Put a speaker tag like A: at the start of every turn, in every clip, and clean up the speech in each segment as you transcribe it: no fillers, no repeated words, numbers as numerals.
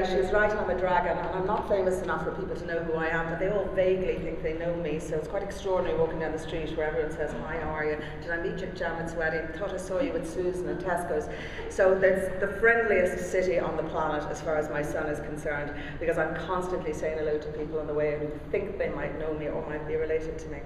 A: She's right, I'm a dragon, and I'm not famous enough for people to know who I am, but they all vaguely think they know me, so it's quite extraordinary walking down the street where everyone says, "Hi, how are you? Did I meet you at Jamet's wedding? Thought I saw you with Susan at Tesco's." So that's the friendliest city on the planet as far as my son is concerned, because I'm constantly saying hello to people on the way who think they might know me or might be related to me.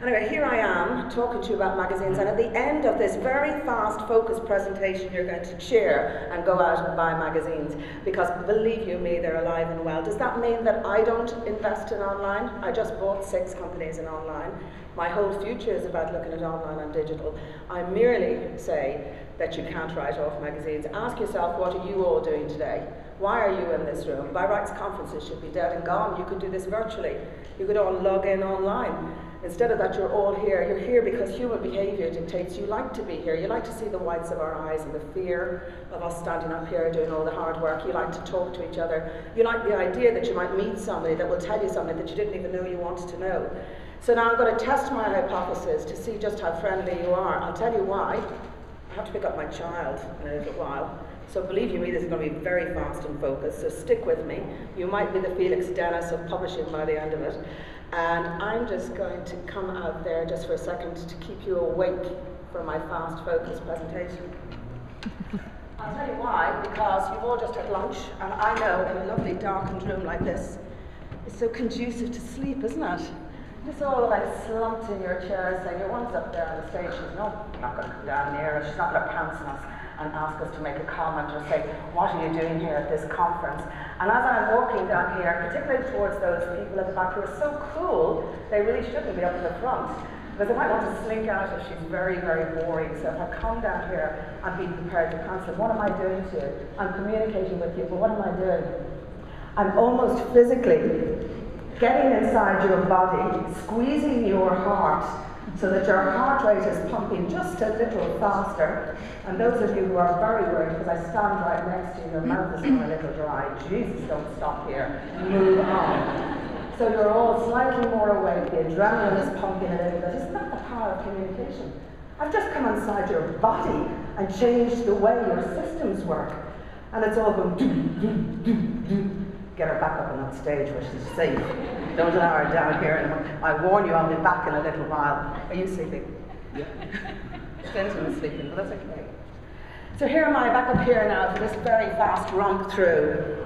A: Anyway, here I am talking to you about magazines, and at the end of this very fast, focused presentation, you're going to cheer and go out and buy magazines, because believe you me, they're alive and well. Does that mean that I don't invest in online? I just bought 6 companies in online. My whole future is about looking at online and digital. I merely say that you can't write off magazines. Ask yourself, what are you all doing today? Why are you in this room? By rights, conferences should be dead and gone. You could do this virtually. You could all log in online. Instead of that, you're all here. You're here because human behaviour dictates you like to be here. You like to see the whites of our eyes and the fear of us standing up here doing all the hard work. You like to talk to each other. You like the idea that you might meet somebody that will tell you something that you didn't even know you wanted to know. So now I'm going to test my hypothesis to see just how friendly you are. I'll tell you why. I have to pick up my child in a little while. So believe you me, this is going to be very fast and focused, so stick with me. You might be the Felix Dennis of publishing by the end of it. And I'm just going to come out there just for a second to keep you awake for my fast, focused presentation. I'll tell you why, because you've all just had lunch, and I know in a lovely darkened room like this, it's so conducive to sleep, isn't it? Just all like slumped in your chair saying, your one's up there on the stage, she's not going to come down near us, she's not going to pounce on us and ask us to make a comment or say, what are you doing here at this conference? And as I'm walking down here, particularly towards those people at the back who are so cool, they really shouldn't be up in the front, because they might want to slink out if she's very, very boring. So if I come down here and be prepared to answer, what am I doing to you? I'm communicating with you, but what am I doing? I'm almost physically getting inside your body, squeezing your heart, so that your heart rate is pumping just a little faster. And those of you who are very worried, because I stand right next to you, your mouth is going a little dry. Jesus, don't stop here. Move on. So you're all slightly more awake. The adrenaline is pumping a little bit. Isn't that the power of communication? I've just come inside your body and changed the way your systems work. And it's all going do. Get her back up on that stage where she's safe. Don't allow her down here. And I warn you, I'll be back in a little while. Are you sleeping? Yeah. Clinton is sleeping, but that's okay. So here am I back up here now for this very fast romp through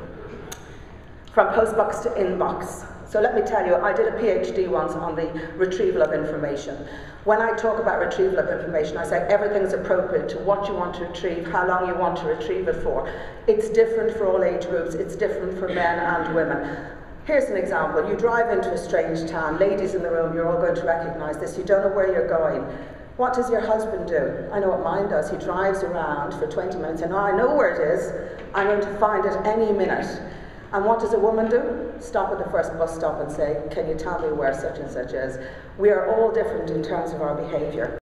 A: from postbox to inbox. So let me tell you, I did a PhD once on the retrieval of information. When I talk about retrieval of information, I say everything's appropriate to what you want to retrieve, how long you want to retrieve it for. It's different for all age groups, it's different for men and women. Here's an example. You drive into a strange town. Ladies in the room, you're all going to recognise this. You don't know where you're going. What does your husband do? I know what mine does. He drives around for 20 minutes and I know where it is. I'm going to find it any minute. And what does a woman do? Stop at the first bus stop and say, can you tell me where such and such is? We are all different in terms of our behaviour.